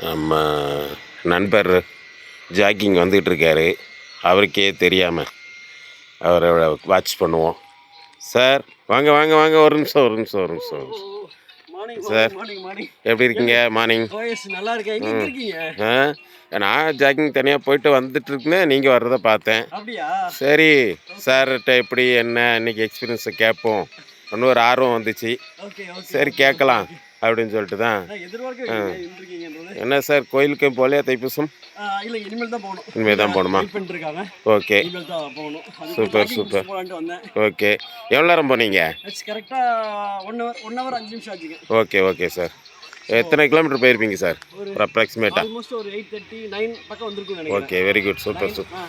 நம்ம நண்பர் ஜாக்கிங் வந்துகிட்டு இருக்காரு. அவருக்கே தெரியாமல் அவரை வாட்ச் பண்ணுவோம். சார் வாங்க வாங்க வாங்க, ஒரு நிமிஷம் ஒரு நிமிஷம் ஒரு நிமிஷம் ஒரு நிமிஷம். சார் எப்படி இருக்கீங்க? மார்னிங். நல்லா இருக்கேன். எங்க இருக்கீங்க? நான் ஜாக்கிங் தனியாக போயிட்டு வந்துட்டு இருந்தேன், நீங்கள் வர்றதை பார்த்தேன். அப்படியா? சரி சார்கிட்ட எப்படி என்ன இன்னைக்கு எக்ஸ்பீரியன்ஸை கேட்போம் இன்னும் ஒரு ஆர்வம் வந்துச்சு. சரி கேட்கலாம் அப்படின்னு சொல்லிட்டு தான். என்ன சார் கோயிலுக்கு போகலையா தைப்பூசம்? இனிமேல் தான் போகணுமா? Okay super super. ஓகே எவ்வளோ நேரம் போனீங்க? Okay okay sir. எத்தனை கிலோமீட்டர் போயிருப்பீங்க சார் அப்ராக்சிமேட்டாக? Okay very good super super.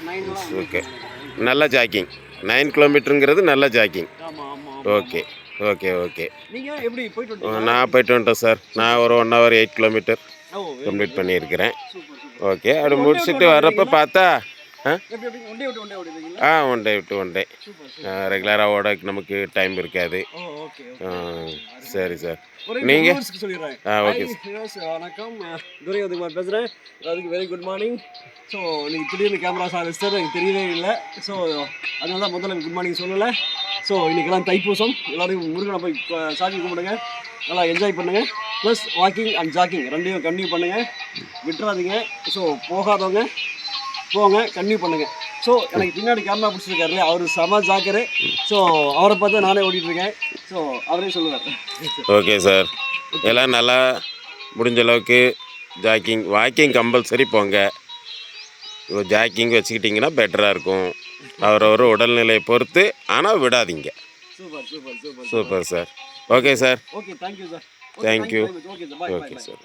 Okay நல்ல ஜாக்கிங். 9 கிலோமீட்டருங்கிறது நல்ல ஜாக்கிங். Okay okay okay. நான் போயிட்டு வந்துட்டேன் சார். நான் ஒரு 1 hour 8 கிலோமீட்டர் கம்ப்ளீட் பண்ணியிருக்கிறேன். ஓகே அப்படி முடிச்சுட்டு வர்றப்போ பார்த்தா ஒன் டே விட்டு ஒன் டே. ரெகுலராக ஓட நமக்கு டைம் இருக்காது. சரி சார். நீங்கள் ஓகே வணக்கம், துரைகுமார் பேசுகிறேன். அதுக்கு வெரி குட் மார்னிங். ஸோ நீங்கள் திடீர்னு கேமரா சார் எனக்கு தெரியவே இல்லை. ஸோ அதனால தான் முதல்ல குட் மார்னிங் சொல்லலை. ஸோ இன்றைக்கெல்லாம் தைப்பூசம், எல்லோரும் முருகனை போய் சாமி கும்பிடுங்க, நல்லா என்ஜாய் பண்ணுங்கள். ப்ளஸ் வாக்கிங் அண்ட் ஜாக்கிங் ரெண்டையும் கன்டினியூ பண்ணுங்கள், விட்டுறாதீங்க. ஸோ போகாதவங்க போங்க, கன்டினியூ பண்ணுங்கள். ஸோ எனக்கு பின்னாடி கேமரா பிடிச்சிருக்காரு, அவர் செம ஜாக்கரு. ஸோ அவரை பார்த்து நானே ஓடிட்டுருக்கேன். ஸோ அவரே சொல்லுவார். Okay sir. எல்லாம் நல்லா முடிஞ்ச அளவுக்கு ஜாக்கிங் வாக்கிங் கம்பல்சரி போங்க. ஜாக்கிங் வச்சுக்கிட்டிங்கன்னா பெட்டராக இருக்கும் அவரவர் உடல்நிலையை பொறுத்து. ஆனால் விடாதீங்க. Super sir. Okay sir. Okay thank you sir. Thank you. Okay sir.